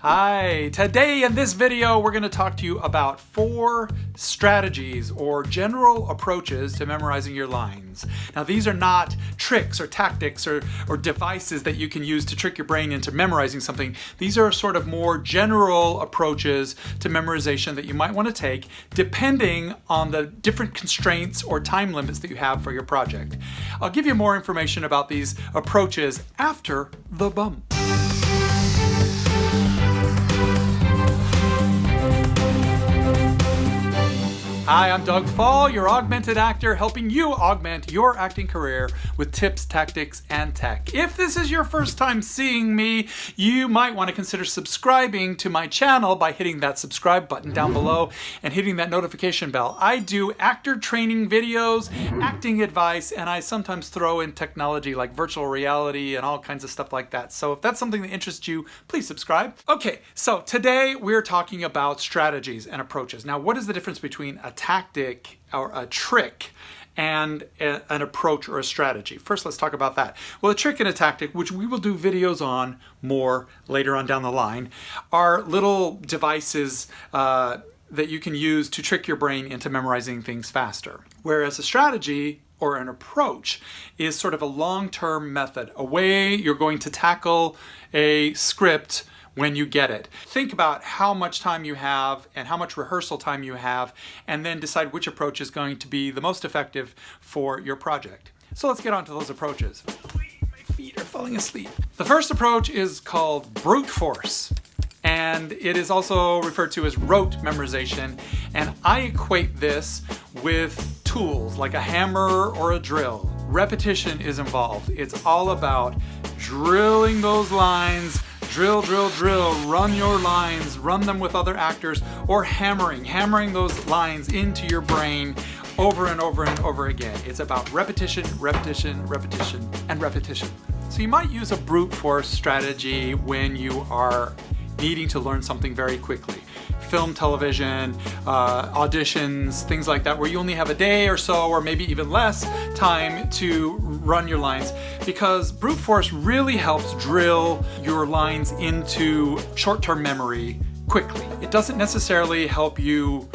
Hi, today in this video we're going to talk to you about 4 strategies or general approaches to memorizing your lines. Now these are not tricks or tactics or devices that you can use to trick your brain into memorizing something. These are sort of more general approaches to memorization that you might want to take depending on the different constraints or time limits that you have for your project. I'll give you more information about these approaches after the bump. Hi, I'm Doug Fall, your augmented actor, helping you augment your acting career with tips, tactics, and tech. If this is your first time seeing me, you might want to consider subscribing to my channel by hitting that subscribe button down below and hitting that notification bell. I do actor training videos, acting advice, and I sometimes throw in technology like virtual reality and all kinds of stuff like that. So if that's something that interests you, please subscribe. Okay, so today we're talking about strategies and approaches. Now, what is the difference between a tactic or a trick and an approach or a strategy? First, let's talk about that. Well, a trick and a tactic, which we will do videos on more later on down the line, are little devices that you can use to trick your brain into memorizing things faster. Whereas a strategy or an approach is sort of a long-term method, a way you're going to tackle a script when you get it. Think about how much time you have and how much rehearsal time you have, and then decide which approach is going to be the most effective for your project. So let's get on to those approaches. My feet are falling asleep. The first approach is called brute force, and it is also referred to as rote memorization, and I equate this with tools like a hammer or a drill. Repetition is involved. It's all about drilling those lines. Drill, drill, drill, run your lines, run them with other actors, or hammering those lines into your brain over and over and over again. It's about repetition, repetition, repetition, and repetition. So you might use a brute force strategy when you are needing to learn something very quickly. Film, television, auditions, things like that, where you only have a day or so, or maybe even less time to run your lines, because brute force really helps drill your lines into short-term memory quickly. It doesn't necessarily help you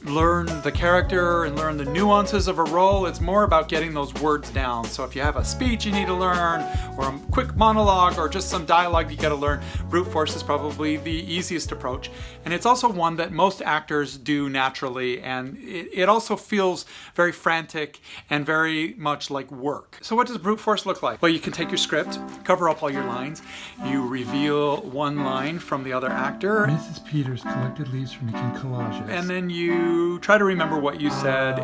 learn the character and learn the nuances of a role. It's more about getting those words down. So if you have a speech you need to learn, or a quick monologue, or just some dialogue you got to learn, brute force is probably the easiest approach. And it's also one that most actors do naturally, and it also feels very frantic and very much like work. So what does brute force look like? Well, you can take your script, cover up all your lines, you reveal one line from the other actor. Mrs. Peters collected leaves for making collages. And then you try to remember what you said.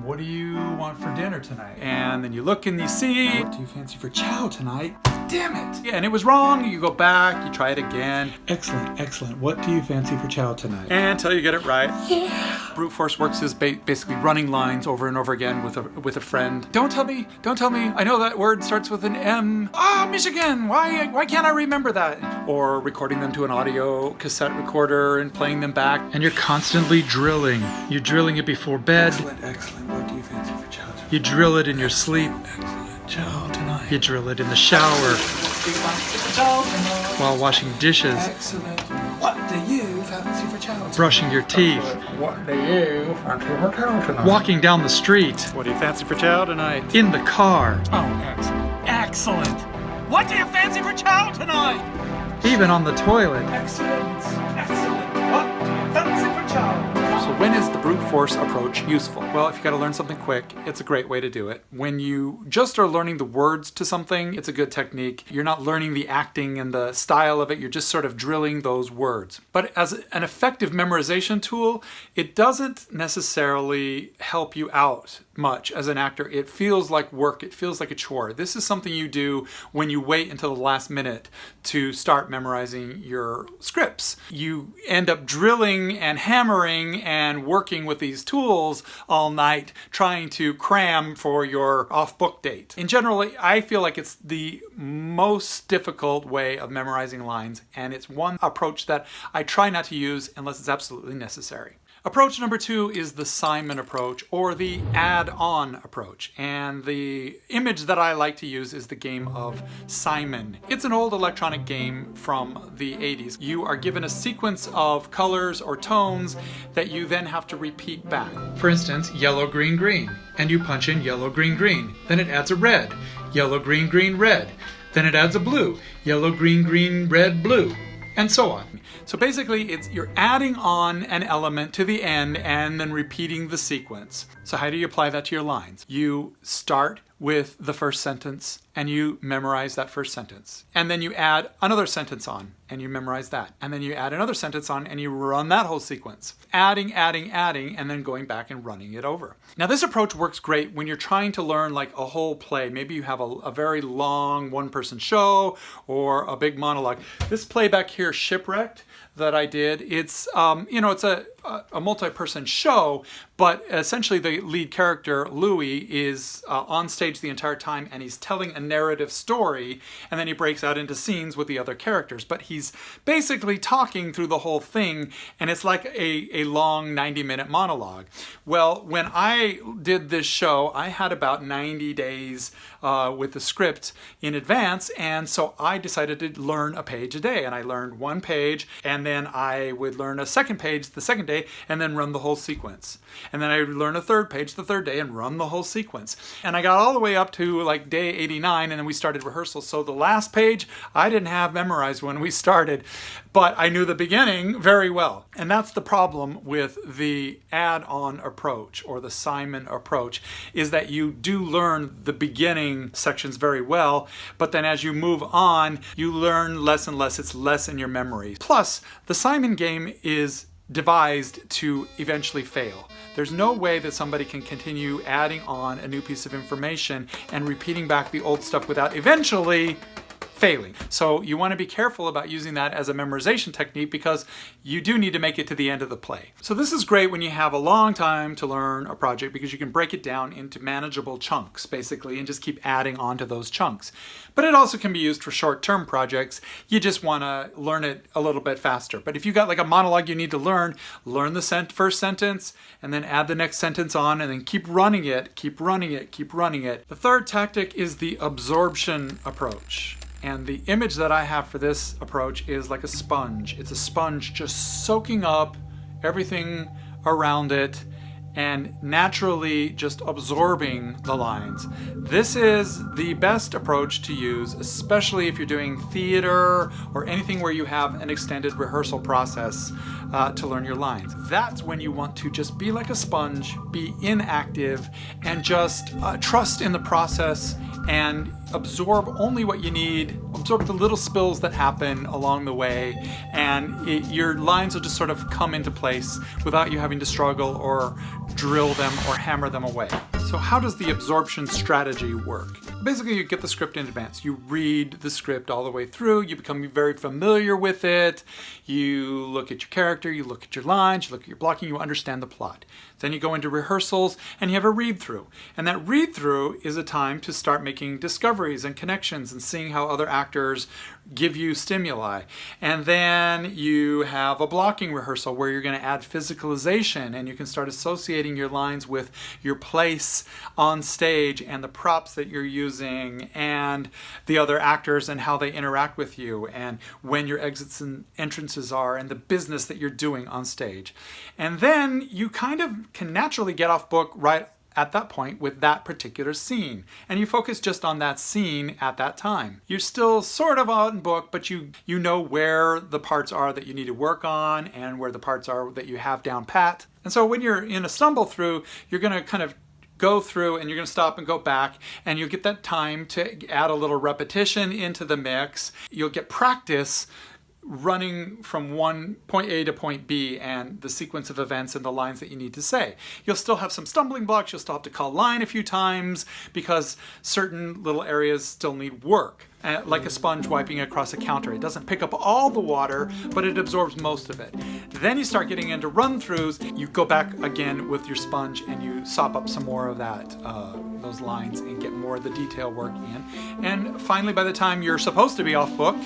What do you want for dinner tonight? And then you look and you see, what do you fancy for chow tonight? Damn it! Yeah, and it was wrong. You go back, you try it again. Excellent, excellent. What do you fancy for chow tonight? And until you get it right. Yeah. Brute force works is basically running lines over and over again with a friend. Don't tell me. I know that word starts with an M. Michigan. Why can't I remember that? Or recording them to an audio cassette recorder and playing them back. And you're constantly drilling. You're drilling it before bed. Excellent. What do you fancy for chow tonight? You drill it in your sleep. Excellent. Chow tonight. You drill it in the shower. While washing dishes. Excellent. What do you fancy for chow tonight? Brushing your teeth. What do you fancy for chow tonight? Walking down the street. What do you fancy for chow tonight? In the car. Oh, excellent. Excellent! What do you fancy for chow tonight? Even on the toilet. Excellent. Excellent. What do you fancy for chow? So when is the brute force approach useful? Well, if you got to learn something quick, it's a great way to do it. When you just are learning the words to something, it's a good technique. You're not learning the acting and the style of it, you're just sort of drilling those words. But as an effective memorization tool, it doesn't necessarily help you out much as an actor. It feels like work, it feels like a chore. This is something you do when you wait until the last minute to start memorizing your scripts. You end up drilling and hammering and working with these tools all night, trying to cram for your off-book date. In general, I feel like it's the most difficult way of memorizing lines, and it's one approach that I try not to use unless it's absolutely necessary. Approach number 2 is the Simon approach, or the add-on approach. And the image that I like to use is the game of Simon. It's an old electronic game from the 80s. You are given a sequence of colors or tones that you then have to repeat back. For instance, yellow, green, green. And you punch in yellow, green, green. Then it adds a red. Yellow, green, green, red. Then it adds a blue. Yellow, green, green, red, blue. And so on. So basically, you're adding on an element to the end and then repeating the sequence. So how do you apply that to your lines? You start with the first sentence and you memorize that first sentence. And then you add another sentence on and you memorize that. And then you add another sentence on and you run that whole sequence. Adding, adding, adding, and then going back and running it over. Now this approach works great when you're trying to learn like a whole play. Maybe you have a very long one-person show or a big monologue. This play back here, Shipwrecked, that I did, it's it's a multi-person show, but essentially the lead character, Louis, is on stage the entire time and he's telling a narrative story, and then he breaks out into scenes with the other characters. But he's basically talking through the whole thing, and it's like a long 90-minute monologue. Well, when I did this show, I had about 90 days with the script in advance, and so I decided to learn a page a day. And I learned one page, and then I would learn a second page the second day, and then run the whole sequence. And then I would learn a third page the third day and run the whole sequence. And I got all the way up to like day 89, and then we started rehearsal. So the last page I didn't have memorized when we started, but I knew the beginning very well. And that's the problem with the add-on approach, or the Simon approach, is that you do learn the beginning sections very well, but then as you move on, you learn less and less. It's less in your memory. Plus, the Simon game is devised to eventually fail. There's no way that somebody can continue adding on a new piece of information and repeating back the old stuff without eventually failing. So you want to be careful about using that as a memorization technique, because you do need to make it to the end of the play. So this is great when you have a long time to learn a project, because you can break it down into manageable chunks basically and just keep adding on to those chunks. But it also can be used for short-term projects. You just want to learn it a little bit faster. But if you got like a monologue you need to learn the first sentence and then add the next sentence on, and then keep running it, keep running it, keep running it. The third tactic is the absorption approach. And the image that I have for this approach is like a sponge. It's a sponge just soaking up everything around it and naturally just absorbing the lines. This is the best approach to use, especially if you're doing theater or anything where you have an extended rehearsal process to learn your lines. That's when you want to just be like a sponge, be inactive, and just trust in the process and absorb only what you need, absorb the little spills that happen along the way, and your lines will just sort of come into place without you having to struggle or drill them or hammer them away. So how does the absorption strategy work? Basically, you get the script in advance. You read the script all the way through. You become very familiar with it. You look at your character, you look at your lines, you look at your blocking, you understand the plot. Then you go into rehearsals and you have a read-through. And that read-through is a time to start making discoveries and connections and seeing how other actors give you stimuli. And then you have a blocking rehearsal where you're going to add physicalization, and you can start associating your lines with your place on stage and the props that you're using and the other actors and how they interact with you and when your exits and entrances are and the business that you're doing on stage. And then you kind of can naturally get off book right at that point with that particular scene, and you focus just on that scene at that time. You're still sort of on book, but you know where the parts are that you need to work on and where the parts are that you have down pat. And so when you're in a stumble through, you're going to kind of go through and you're going to stop and go back, and you'll get that time to add a little repetition into the mix. You'll get practice running from point A to point B and the sequence of events and the lines that you need to say. You'll still have some stumbling blocks. You'll still have to call line a few times because certain little areas still need work. Like a sponge wiping across a counter. It doesn't pick up all the water, but it absorbs most of it. Then you start getting into run-throughs. You go back again with your sponge and you sop up some more of that, those lines, and get more of the detail work in. And finally, by the time you're supposed to be off book,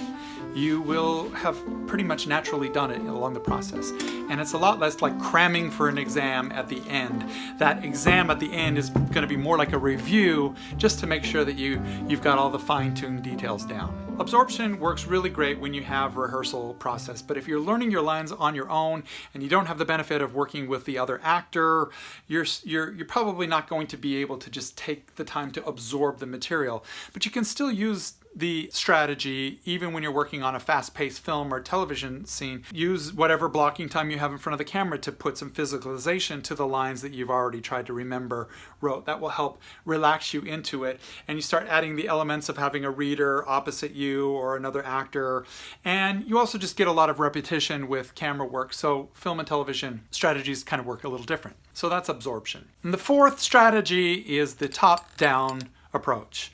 you will have pretty much naturally done it along the process. And it's a lot less like cramming for an exam at the end. That exam at the end is going to be more like a review, just to make sure that you've got all the fine-tuned details down. Absorption works really great when you have rehearsal process, but if you're learning your lines on your own and you don't have the benefit of working with the other actor, you're probably not going to be able to just take the time to absorb the material. But you can still use the strategy even when you're working on a fast-paced film or television scene. Use whatever blocking time you have in front of the camera to put some physicalization to the lines that you've already tried to remember wrote. That will help relax you into it, and you start adding the elements of having a reader opposite you or another actor, and you also just get a lot of repetition with camera work. So film and television strategies kind of work a little different. So that's absorption. And the fourth strategy is the top-down approach.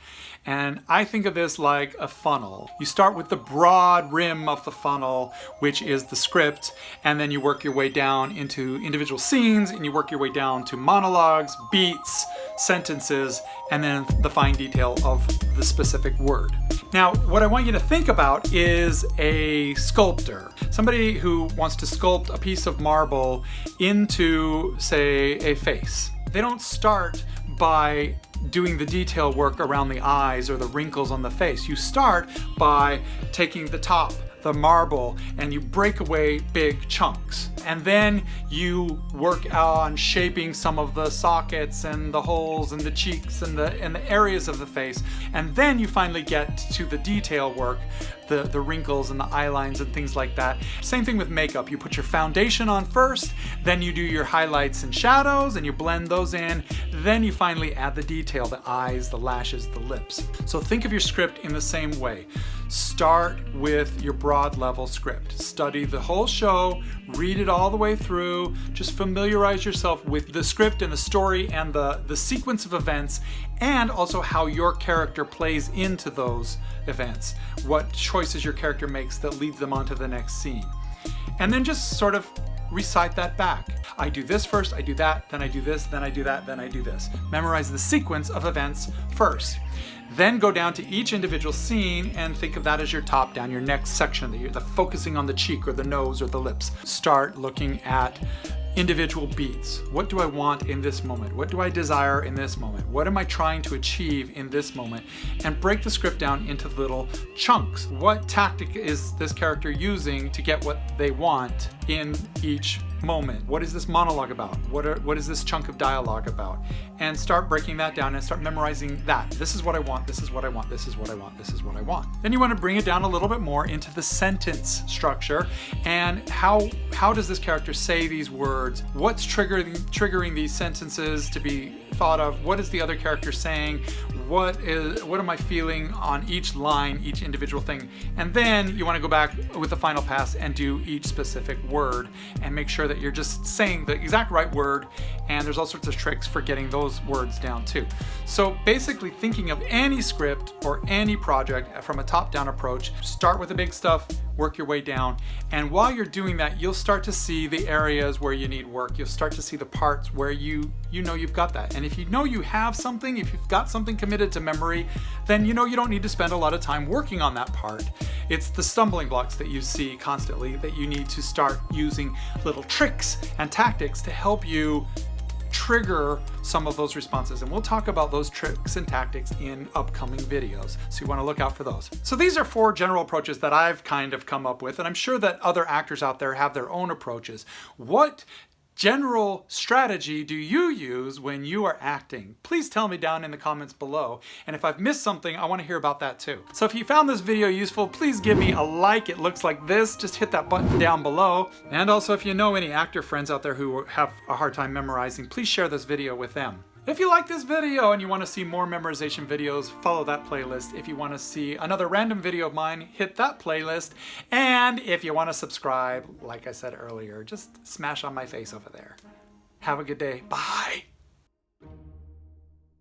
And I think of this like a funnel. You start with the broad rim of the funnel, which is the script, and then you work your way down into individual scenes, and you work your way down to monologues, beats, sentences, and then the fine detail of the specific word. Now, what I want you to think about is a sculptor, somebody who wants to sculpt a piece of marble into, say, a face. They don't start by doing the detail work around the eyes or the wrinkles on the face. You start by taking the top, the marble, and you break away big chunks. And then you work on shaping some of the sockets and the holes and the cheeks and the areas of the face. And then you finally get to the detail work, the wrinkles and the eye lines and things like that. Same thing with makeup. You put your foundation on first, then you do your highlights and shadows and you blend those in. Then you finally add the detail, the eyes, the lashes, the lips. So think of your script in the same way. Start with your broad level script. Study the whole show, read it all the way through, just familiarize yourself with the script and the story and the sequence of events, and also how your character plays into those events, what choices your character makes that leads them on to the next scene. And then just sort of recite that back. I do this first, I do that, then I do this, then I do that, then I do this. Memorize the sequence of events first. Then go down to each individual scene and think of that as your top down, your next section, the focusing on the cheek or the nose or the lips. Start looking at individual beats. What do I want in this moment? What do I desire in this moment? What am I trying to achieve in this moment? And break the script down into little chunks. What tactic is this character using to get what they want in each moment? What is this monologue about? What is this chunk of dialogue about? And start breaking that down and start memorizing that. This is what I want, this is what I want, this is what I want, this is what I want. Then you want to bring it down a little bit more into the sentence structure and how does this character say these words? What's triggering these sentences to be thought of? What is the other character saying? What am I feeling on each line, each individual thing? And then you want to go back with the final pass and do each specific word and make sure that you're just saying the exact right word, and there's all sorts of tricks for getting those words down too. So basically thinking of any script or any project from a top-down approach, start with the big stuff, work your way down, and while you're doing that, you'll start to see the areas where you need work. You'll start to see the parts where you know you've got that. And if you know you have something, if you've got something committed to memory, then you know you don't need to spend a lot of time working on that part. It's the stumbling blocks that you see constantly that you need to start using little tricks and tactics to help you trigger some of those responses, and we'll talk about those tricks and tactics in upcoming videos, so you want to look out for those. So these are 4 general approaches that I've kind of come up with, and I'm sure that other actors out there have their own approaches. What general strategy do you use when you are acting? Please tell me down in the comments below, and if I've missed something, I want to hear about that too. So if you found this video useful, please give me a like. It looks like this. Just hit that button down below. And also, if you know any actor friends out there who have a hard time memorizing, please share this video with them. If you like this video and you want to see more memorization videos, follow that playlist. If you want to see another random video of mine, hit that playlist. And if you want to subscribe, like I said earlier, just smash on my face over there. Have a good day. Bye.